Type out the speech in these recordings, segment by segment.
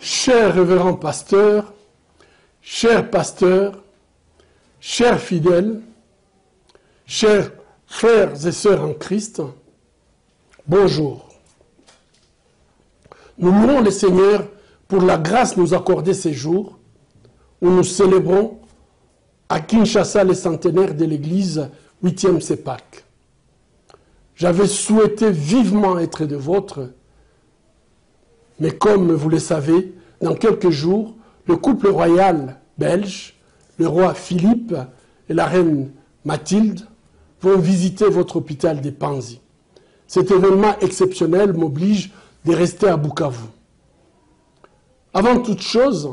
Cher révérend pasteur, chers pasteurs, chers fidèles, chers frères et sœurs en Christ, bonjour. Nous louons le Seigneur pour la grâce nous accorder ces jours où nous célébrons à Kinshasa le centenaire de l'église 8e CEPAC. J'avais souhaité vivement être de vôtres, mais comme vous le savez, dans quelques jours, le couple royal belge, le roi Philippe et la reine Mathilde, vont visiter votre hôpital de Panzi. Cet événement exceptionnel m'oblige de rester à Bukavu. Avant toute chose,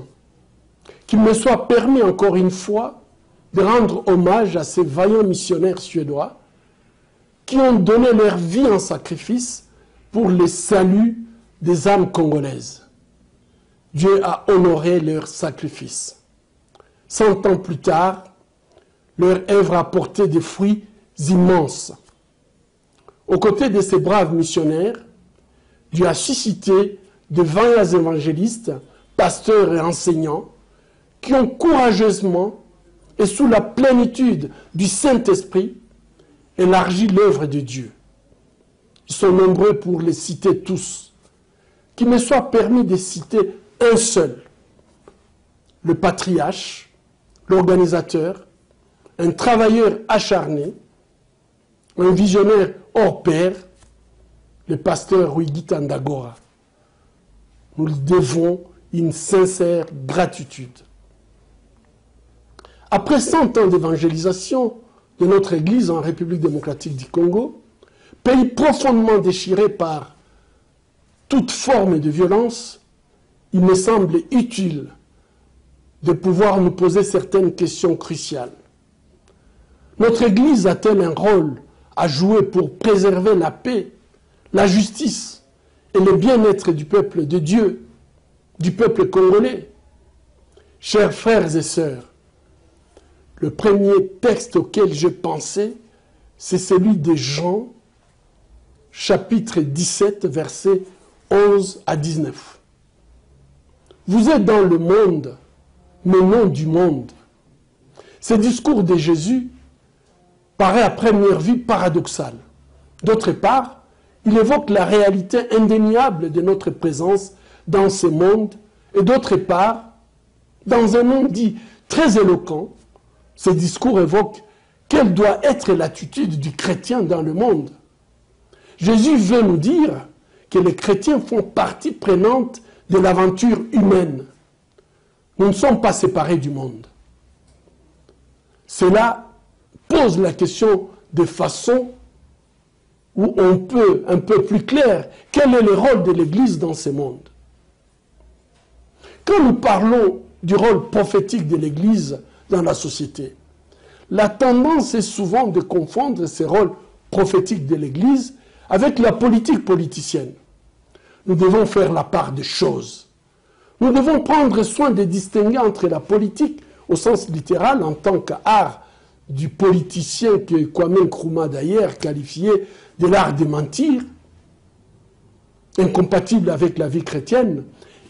qu'il me soit permis encore une fois de rendre hommage à ces vaillants missionnaires suédois qui ont donné leur vie en sacrifice pour le salut des âmes congolaises. Dieu a honoré leur sacrifice. 100 ans plus tard, leur œuvre a porté des fruits immenses. Aux côtés de ces braves missionnaires, Dieu a suscité de vaillants évangélistes, pasteurs et enseignants qui ont courageusement et sous la plénitude du Saint-Esprit élargi l'œuvre de Dieu. Ils sont nombreux pour les citer tous. Qu'il me soit permis de citer un seul, le patriarche, l'organisateur, un travailleur acharné, un visionnaire hors pair, le pasteur Ruigi Tandagora. Nous lui devons une sincère gratitude. Après 100 ans d'évangélisation de notre Église en République démocratique du Congo, pays profondément déchiré par toute forme de violence, il me semble utile de pouvoir nous poser certaines questions cruciales. Notre Église a-t-elle un rôle à jouer pour préserver la paix, la justice et le bien-être du peuple de Dieu, du peuple congolais? Chers frères et sœurs, le premier texte auquel je pensais, c'est celui de Jean, chapitre 17, versets 11 à 19. Vous êtes dans le monde, mais non du monde. Ce discours de Jésus paraît à première vue paradoxal. D'autre part, il évoque la réalité indéniable de notre présence dans ce monde, et d'autre part, dans un monde dit très éloquent, ce discours évoque quelle doit être l'attitude du chrétien dans le monde. Jésus veut nous dire que les chrétiens font partie prenante de l'aventure humaine. Nous ne sommes pas séparés du monde. Cela pose la question de façon où on peut, un peu plus clair, quel est le rôle de l'Église dans ce monde. Quand nous parlons du rôle prophétique de l'Église dans la société, la tendance est souvent de confondre ce rôle prophétique de l'Église avec la politique politicienne. Nous devons faire la part des choses. Nous devons prendre soin de distinguer entre la politique, au sens littéral, en tant qu'art du politicien que Kwame Nkrumah d'ailleurs qualifiait de l'art de mentir, incompatible avec la vie chrétienne,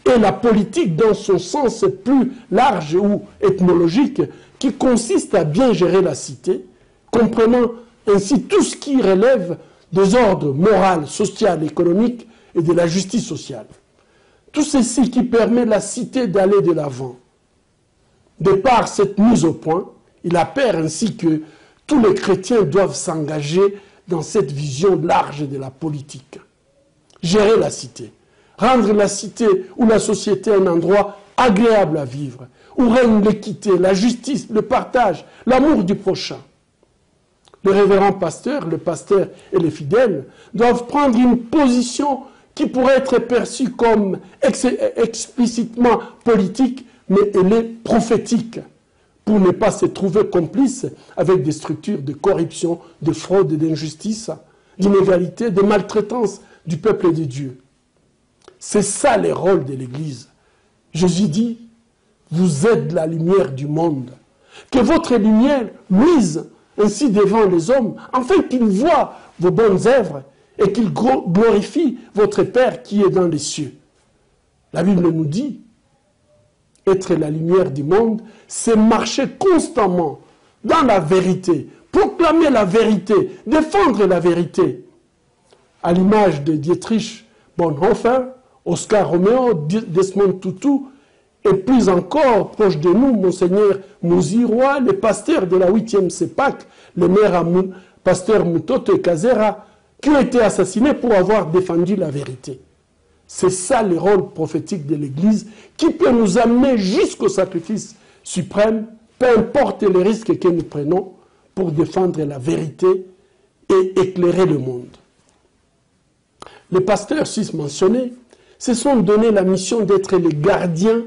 et la politique dans son sens plus large ou ethnologique, qui consiste à bien gérer la cité, comprenant ainsi tout ce qui relève des ordres moral, social, économique et de la justice sociale. Tout ceci qui permet la cité d'aller de l'avant. De par cette mise au point, il appelle ainsi que tous les chrétiens doivent s'engager dans cette vision large de la politique. Gérer la cité, rendre la cité ou la société un endroit agréable à vivre, où règne l'équité, la justice, le partage, l'amour du prochain. Le révérend pasteur, le pasteur et les fidèles doivent prendre une position qui pourrait être perçue comme explicitement politique, mais elle est prophétique, pour ne pas se trouver complice avec des structures de corruption, de fraude et d'injustice, d'inégalité, de maltraitance du peuple de Dieu. C'est ça le rôle de l'Église. Jésus dit, vous êtes la lumière du monde. Que votre lumière luise ainsi devant les hommes, afin qu'ils voient vos bonnes œuvres et qu'ils glorifient votre Père qui est dans les cieux. La Bible nous dit être la lumière du monde, c'est marcher constamment dans la vérité, proclamer la vérité, défendre la vérité. À l'image de Dietrich Bonhoeffer, Oscar Romeo, Desmond Tutu, et plus encore, proche de nous, Monseigneur Mouziroa, les pasteurs de la 8e CEPAC, le maire pasteur Mutoto et Kazera, qui ont été assassinés pour avoir défendu la vérité. C'est ça le rôle prophétique de l'Église qui peut nous amener jusqu'au sacrifice suprême, peu importe les risques que nous prenons pour défendre la vérité et éclairer le monde. Les pasteurs suisses mentionnés se sont donné la mission d'être les gardiens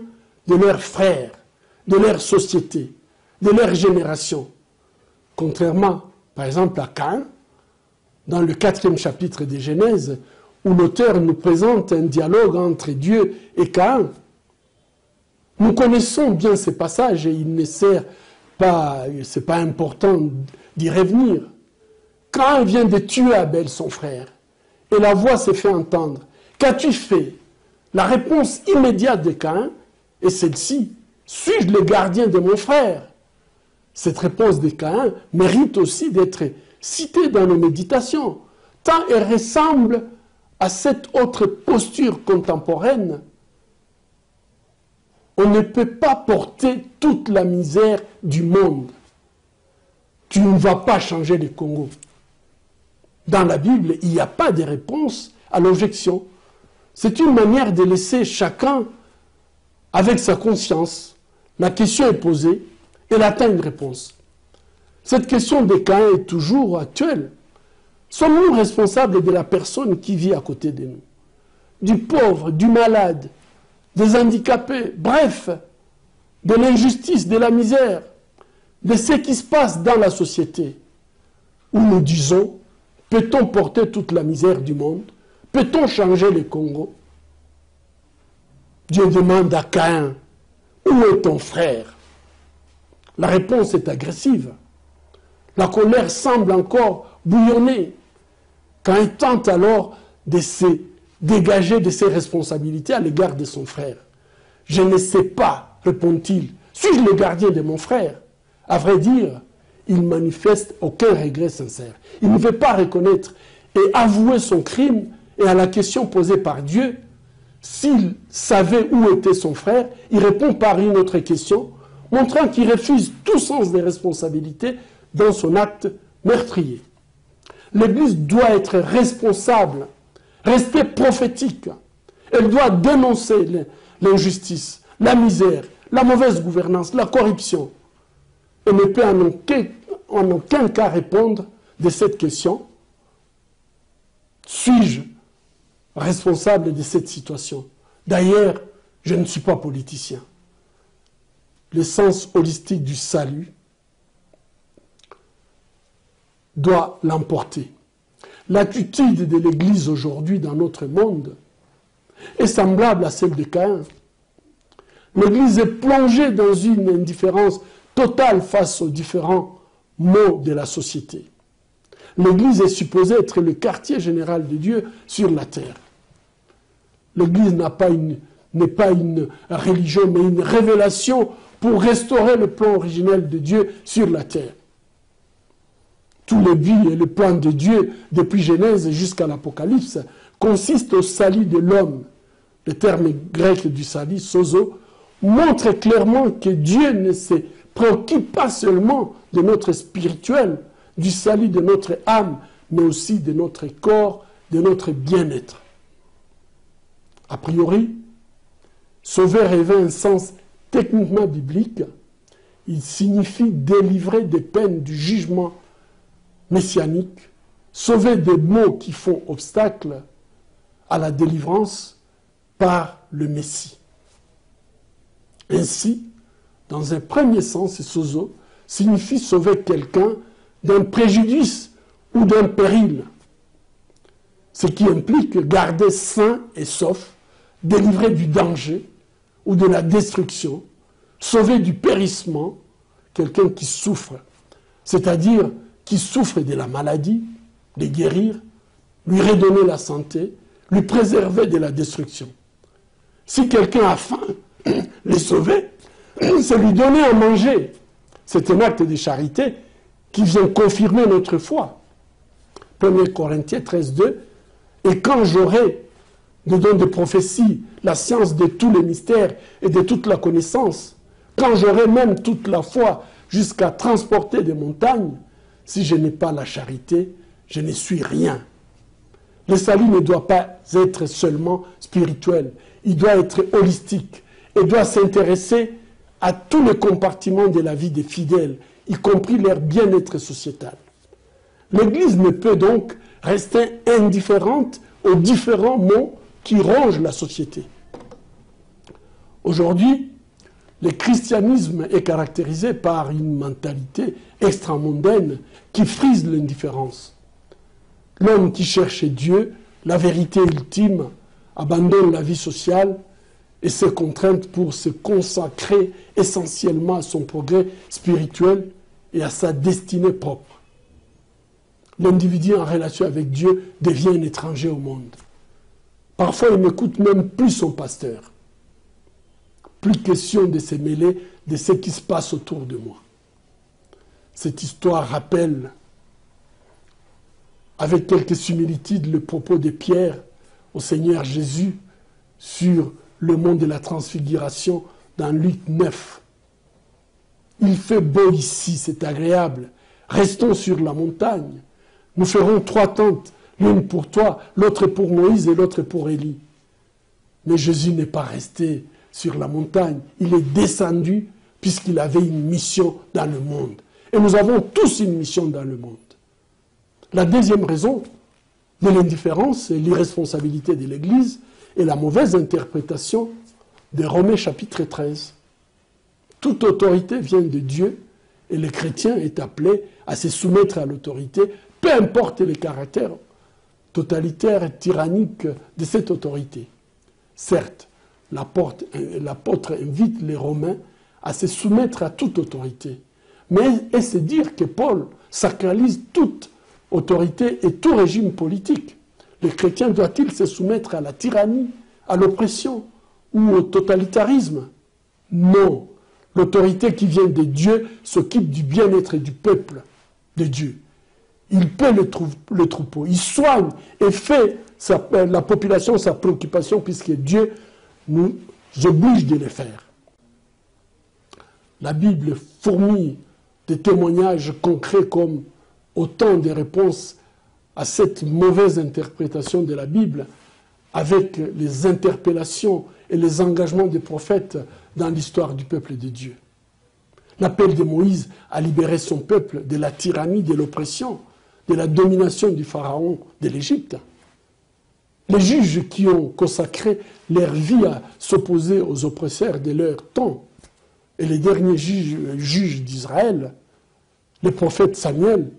de leurs frères, de leur société, de leur génération. Contrairement, par exemple, à Caïn, dans le 4e chapitre de Genèse, où l'auteur nous présente un dialogue entre Dieu et Caïn. Nous connaissons bien ces passages et il ne sert pas, c'est pas important d'y revenir. Caïn vient de tuer Abel, son frère, et la voix s'est fait entendre. Qu'as-tu fait? La réponse immédiate de Caïn est celle-ci. Suis-je le gardien de mon frère? Cette réponse de Caïn mérite aussi d'être citée dans nos méditations, tant elle ressemble à cette autre posture contemporaine. On ne peut pas porter toute la misère du monde. Tu ne vas pas changer le Congo. Dans la Bible, il n'y a pas de réponse à l'objection. C'est une manière de laisser chacun avec sa conscience. La question est posée, elle attend une réponse. Cette question de Caïn est toujours actuelle. Sommes-nous responsables de la personne qui vit à côté de nous? Du pauvre, du malade, des handicapés, bref, de l'injustice, de la misère, de ce qui se passe dans la société, où nous disons, peut-on porter toute la misère du monde? Peut-on changer le Congo? Dieu demande à Caïn, où est ton frère? La réponse est agressive. La colère semble encore bouillonner. Caïn tente alors de se dégager de ses responsabilités à l'égard de son frère. Je ne sais pas, répond-il, suis-je le gardien de mon frère? À vrai dire, il manifeste aucun regret sincère. Il ne veut pas reconnaître et avouer son crime, et à la question posée par Dieu, s'il savait où était son frère, il répond par une autre question, montrant qu'il refuse tout sens des responsabilités dans son acte meurtrier. L'Église doit être responsable, rester prophétique. Elle doit dénoncer l'injustice, la misère, la mauvaise gouvernance, la corruption. Elle ne peut en aucun cas répondre de cette question. Suis-je responsable de cette situation? D'ailleurs, je ne suis pas politicien. Le sens holistique du salut doit l'emporter. L'attitude de l'Église aujourd'hui dans notre monde est semblable à celle de Caïn. L'Église est plongée dans une indifférence totale face aux différents maux de la société. L'Église est supposée être le quartier général de Dieu sur la terre. L'Église n'est pas une religion, mais une révélation pour restaurer le plan originel de Dieu sur la terre. Tous les buts et le plan de Dieu, depuis Genèse jusqu'à l'Apocalypse, consistent au salut de l'homme. Le terme grec du salut, sozo, montre clairement que Dieu ne se préoccupe pas seulement de notre spirituel, du salut de notre âme, mais aussi de notre corps, de notre bien-être. A priori, sauver revêt un sens techniquement biblique. Il signifie délivrer des peines du jugement messianique, sauver des maux qui font obstacle à la délivrance par le Messie. Ainsi, dans un premier sens, sozo signifie sauver quelqu'un d'un préjudice ou d'un péril, ce qui implique garder sain et sauf, délivrer du danger ou de la destruction, sauver du périssement quelqu'un qui souffre, c'est-à-dire qui souffre de la maladie, de guérir, lui redonner la santé, lui préserver de la destruction. Si quelqu'un a faim, le sauver, c'est lui donner à manger. C'est un acte de charité qui vient confirmer notre foi. 1 Corinthiens 13, 2. Et quand j'aurai des dons de prophétie, la science de tous les mystères et de toute la connaissance, quand j'aurai même toute la foi jusqu'à transporter des montagnes, si je n'ai pas la charité, je ne suis rien. Le salut ne doit pas être seulement spirituel, il doit être holistique et doit s'intéresser à tous les compartiments de la vie des fidèles, y compris leur bien-être sociétal. L'Église ne peut donc rester indifférente aux différents maux qui rongent la société. Aujourd'hui, le christianisme est caractérisé par une mentalité extramondaine qui frise l'indifférence. L'homme qui cherche Dieu, la vérité ultime, abandonne la vie sociale et ses contraintes pour se consacrer essentiellement à son progrès spirituel et à sa destinée propre. L'individu en relation avec Dieu devient un étranger au monde. Parfois, il n'écoute même plus son pasteur. Plus question de se mêler de ce qui se passe autour de moi. Cette histoire rappelle, avec quelques similitudes, le propos de Pierre au Seigneur Jésus sur le mont de la transfiguration dans Luc 9. Il fait beau ici, c'est agréable. Restons sur la montagne. Nous ferons 3 tentes, l'une pour toi, l'autre pour Moïse et l'autre pour Élie. Mais Jésus n'est pas resté sur la montagne. Il est descendu puisqu'il avait une mission dans le monde. Et nous avons tous une mission dans le monde. La deuxième raison de l'indifférence et l'irresponsabilité de l'Église est la mauvaise interprétation de Romains chapitre 13. Toute autorité vient de Dieu et le chrétien est appelé à se soumettre à l'autorité, peu importe le caractère totalitaire et tyrannique de cette autorité. Certes, l'apôtre invite les Romains à se soumettre à toute autorité. Mais est-ce dire que Paul sacralise toute autorité et tout régime politique? Le chrétien doit-il se soumettre à la tyrannie, à l'oppression ou au totalitarisme? Non. L'autorité qui vient de Dieu s'occupe du bien-être du peuple de Dieu. Il paie le troupeau, il soigne et fait la population sa préoccupation puisque Dieu nous oblige de le faire. La Bible fourmille de témoignages concrets comme autant de réponses à cette mauvaise interprétation de la Bible avec les interpellations et les engagements des prophètes dans l'histoire du peuple de Dieu. L'appel de Moïse à libérer son peuple de la tyrannie, de l'oppression, de la domination du pharaon de l'Égypte. Les juges qui ont consacré leur vie à s'opposer aux oppresseurs de leur temps, et les derniers juges d'Israël, le prophète Samuel,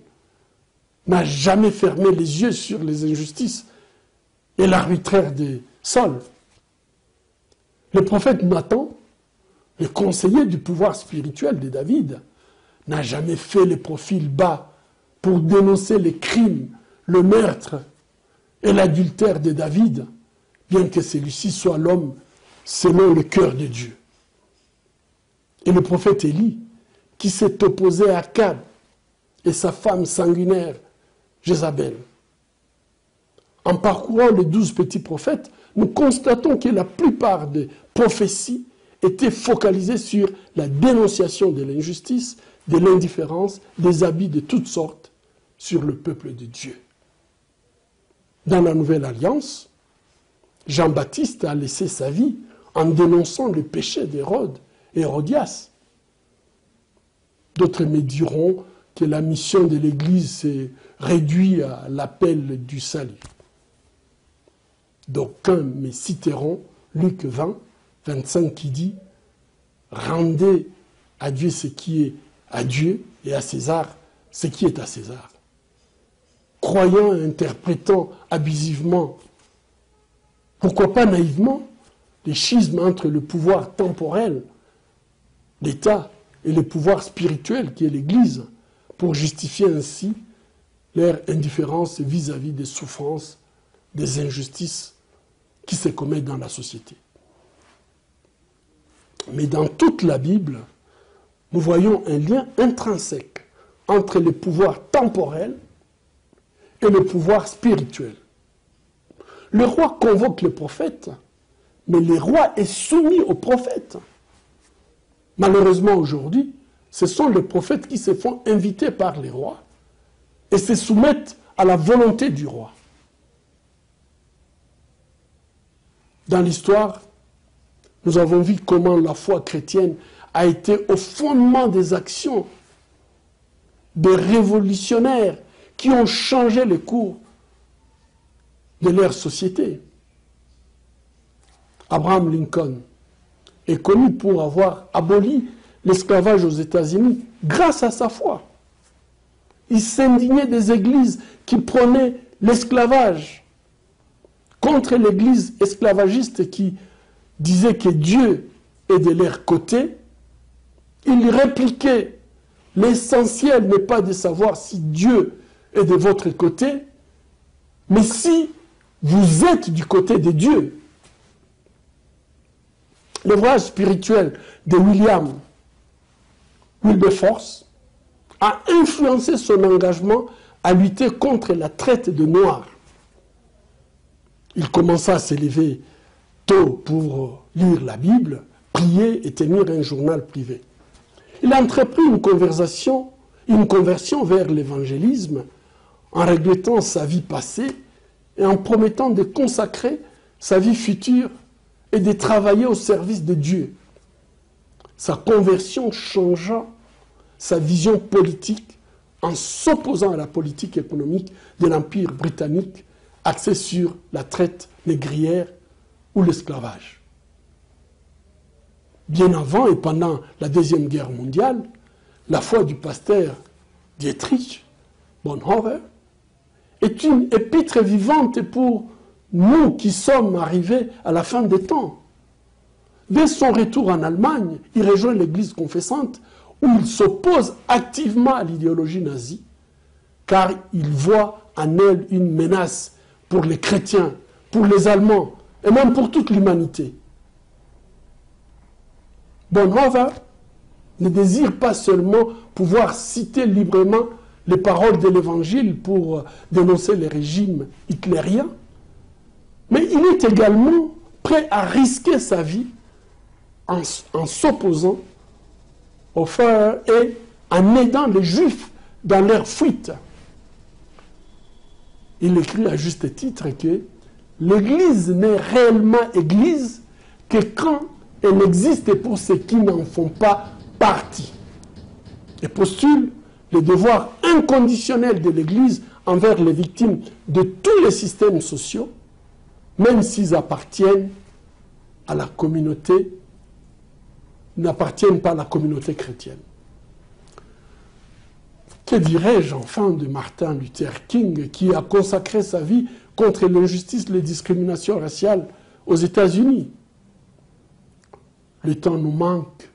n'a jamais fermé les yeux sur les injustices et l'arbitraire de Saul. Le prophète Nathan, le conseiller du pouvoir spirituel de David, n'a jamais fait le profil bas pour dénoncer les crimes, le meurtre et l'adultère de David, bien que celui-ci soit l'homme selon le cœur de Dieu. Et le prophète Élie, qui s'est opposé à Akab et sa femme sanguinaire, Jézabel. En parcourant les 12 petits prophètes, nous constatons que la plupart des prophéties étaient focalisées sur la dénonciation de l'injustice, de l'indifférence, des abus de toutes sortes sur le peuple de Dieu. Dans la Nouvelle Alliance, Jean-Baptiste a laissé sa vie en dénonçant le péché d'Hérode et Hérodias. D'autres me diront que la mission de l'Église s'est réduite à l'appel du salut. D'aucuns me citeront Luc 20, 25 qui dit « Rendez à Dieu ce qui est à Dieu et à César ce qui est à César ». Croyant et interprétant abusivement, pourquoi pas naïvement, les schismes entre le pouvoir temporel, l'État, et le pouvoir spirituel qui est l'Église, pour justifier ainsi leur indifférence vis-à-vis des souffrances, des injustices qui se commettent dans la société. Mais dans toute la Bible, nous voyons un lien intrinsèque entre le pouvoir temporel et le pouvoir spirituel. Le roi convoque le prophète, mais le roi est soumis au prophète. Malheureusement, aujourd'hui, ce sont les prophètes qui se font inviter par les rois et se soumettent à la volonté du roi. Dans l'histoire, nous avons vu comment la foi chrétienne a été au fondement des actions des révolutionnaires qui ont changé le cours de leur société. Abraham Lincoln est connu pour avoir aboli l'esclavage aux États-Unis grâce à sa foi. Il s'indignait des églises qui prônaient l'esclavage contre l'église esclavagiste qui disait que Dieu est de leur côté. Il répliquait: l'essentiel n'est pas de savoir si Dieu est de votre côté, mais si vous êtes du côté de Dieu. Le voyage spirituel de William Wilberforce a influencé son engagement à lutter contre la traite de Noirs. Il commença à s'élever tôt pour lire la Bible, prier et tenir un journal privé. Il a entrepris une conversion vers l'évangélisme en regrettant sa vie passée et en promettant de consacrer sa vie future et de travailler au service de Dieu. Sa conversion changea sa vision politique en s'opposant à la politique économique de l'Empire britannique axée sur la traite négrière ou l'esclavage. Bien avant et pendant la Deuxième Guerre mondiale, la foi du pasteur Dietrich Bonhoeffer est une épître vivante pour nous qui sommes arrivés à la fin des temps. Dès son retour en Allemagne, il rejoint l'Église confessante où il s'oppose activement à l'idéologie nazie, car il voit en elle une menace pour les chrétiens, pour les Allemands et même pour toute l'humanité. Bonhoeffer ne désire pas seulement pouvoir citer librement les paroles de l'Évangile pour dénoncer le régime hitlérien, mais il est également prêt à risquer sa vie en s'opposant aux Führer et en aidant les Juifs dans leur fuite. Il écrit à juste titre que l'Église n'est réellement Église que quand elle existe pour ceux qui n'en font pas partie. Et postule le devoir inconditionnel de l'Église envers les victimes de tous les systèmes sociaux, même s'ils appartiennent à la communauté, n'appartiennent pas à la communauté chrétienne. Que dirais-je enfin de Martin Luther King, qui a consacré sa vie contre l'injustice et les discriminations raciales aux États-Unis? Le temps nous manque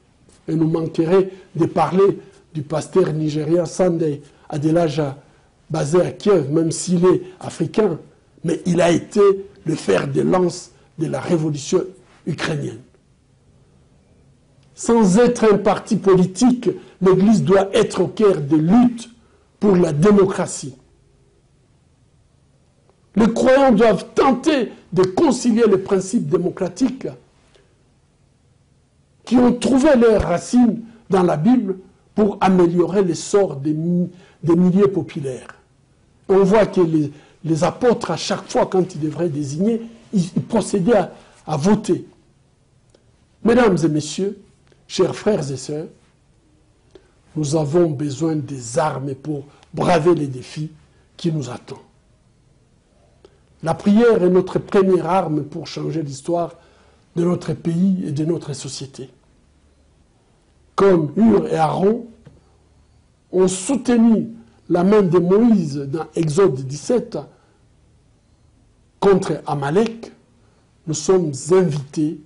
et nous manquerait de parler du pasteur nigérien Sunday Adelaja, basé à Kiev, même s'il est africain, mais il a été le fer de lance de la révolution ukrainienne. Sans être un parti politique, l'Église doit être au cœur des luttes pour la démocratie. Les croyants doivent tenter de concilier les principes démocratiques qui ont trouvé leurs racines dans la Bible pour améliorer le sort des milliers populaires. On voit que les apôtres, à chaque fois, quand ils devraient désigner, ils procédaient à voter. Mesdames et messieurs, chers frères et sœurs, nous avons besoin des armes pour braver les défis qui nous attendent. La prière est notre première arme pour changer l'histoire de notre pays et de notre société. Comme Hur et Aaron ont soutenu la main de Moïse dans Exode 17 contre Amalek, nous sommes invités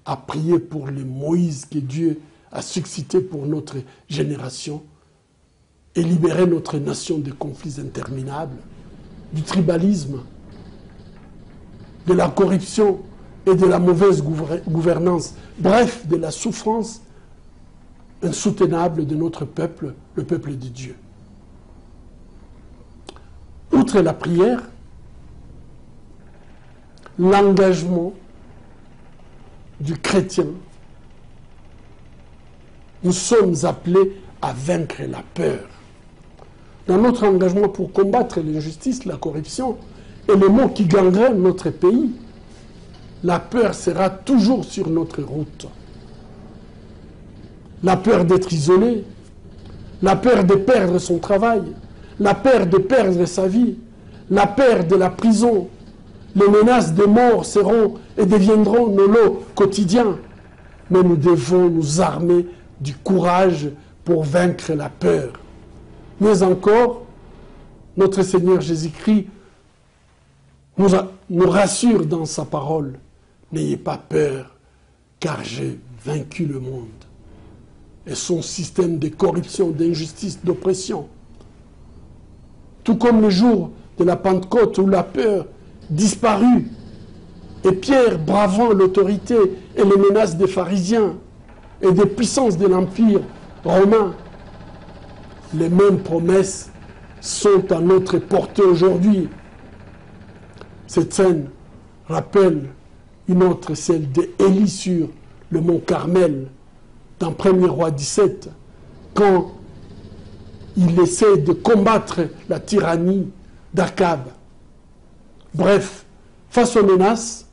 à prier pour les Moïse que Dieu a suscité pour notre génération et libérer notre nation des conflits interminables, du tribalisme, de la corruption et de la mauvaise gouvernance, bref, de la souffrance insoutenable de notre peuple, le peuple de Dieu. Outre la prière, l'engagement du chrétien, nous sommes appelés à vaincre la peur. Dans notre engagement pour combattre l'injustice, la corruption et les maux qui gangrènent notre pays, la peur sera toujours sur notre route. La peur d'être isolé, la peur de perdre son travail, la peur de perdre sa vie, la peur de la prison, les menaces de mort seront et deviendront nos lots quotidiens. Mais nous devons nous armer du courage pour vaincre la peur. Mais encore, notre Seigneur Jésus-Christ nous rassure dans sa parole. N'ayez pas peur, car j'ai vaincu le monde. Et son système de corruption, d'injustice, d'oppression. Tout comme le jour de la Pentecôte où la peur disparut, et Pierre, bravant l'autorité et les menaces des pharisiens et des puissances de l'Empire romain, les mêmes promesses sont à notre portée aujourd'hui. Cette scène rappelle une autre, celle d'Élie sur le mont Carmel, dans 1er Roi 17, quand il essaie de combattre la tyrannie d'Akab. Bref, face aux menaces,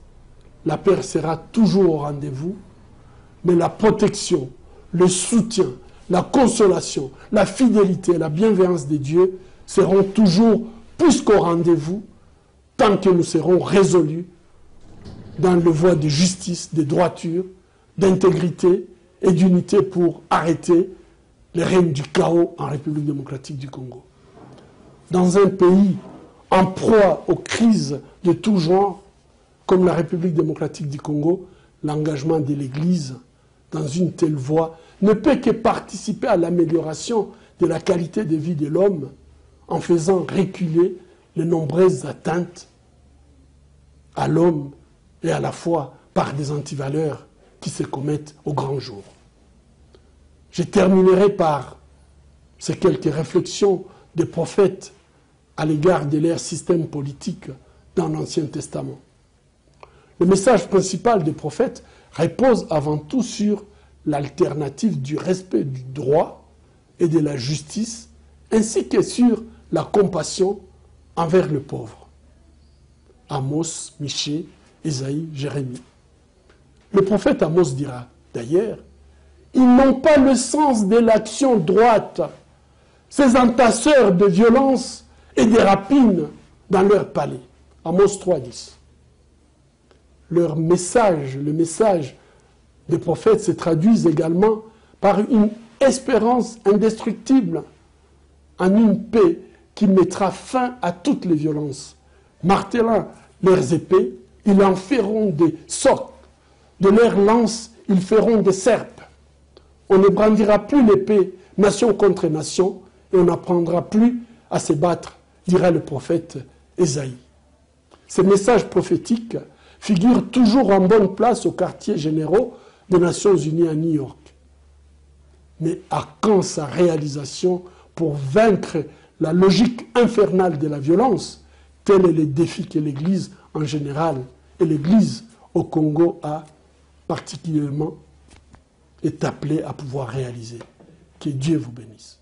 la paix sera toujours au rendez-vous, mais la protection, le soutien, la consolation, la fidélité, la bienveillance de Dieu seront toujours plus qu'au rendez-vous, tant que nous serons résolus dans le voie de justice, de droiture, d'intégrité et d'unité pour arrêter le règne du chaos en République démocratique du Congo. Dans un pays en proie aux crises de tout genre, comme la République démocratique du Congo, l'engagement de l'Église dans une telle voie ne peut que participer à l'amélioration de la qualité de vie de l'homme en faisant reculer les nombreuses atteintes à l'homme et à la foi par des antivaleurs qui se commettent au grand jour. Je terminerai par ces quelques réflexions des prophètes à l'égard de leur système politique dans l'Ancien Testament. Le message principal des prophètes repose avant tout sur l'alternative du respect du droit et de la justice, ainsi que sur la compassion envers le pauvre. Amos, Michée, Ésaïe, Jérémie. Le prophète Amos dira d'ailleurs, ils n'ont pas le sens de l'action droite, ces entasseurs de violence et de rapines dans leur palais. Amos 3,10. Leur message, le message des prophètes se traduit également par une espérance indestructible en une paix qui mettra fin à toutes les violences. Martelant leurs épées, ils en feront des socs. De leurs lances, ils feront des serpes. On ne brandira plus l'épée nation contre nation et on n'apprendra plus à se battre, dira le prophète Ésaïe. Ces messages prophétiques figurent toujours en bonne place aux quartiers généraux des Nations Unies à New York. Mais à quand sa réalisation pour vaincre la logique infernale de la violence? Tel est le défi que l'Église en général et l'Église au Congo a particulièrement est appelée à pouvoir réaliser. Que Dieu vous bénisse.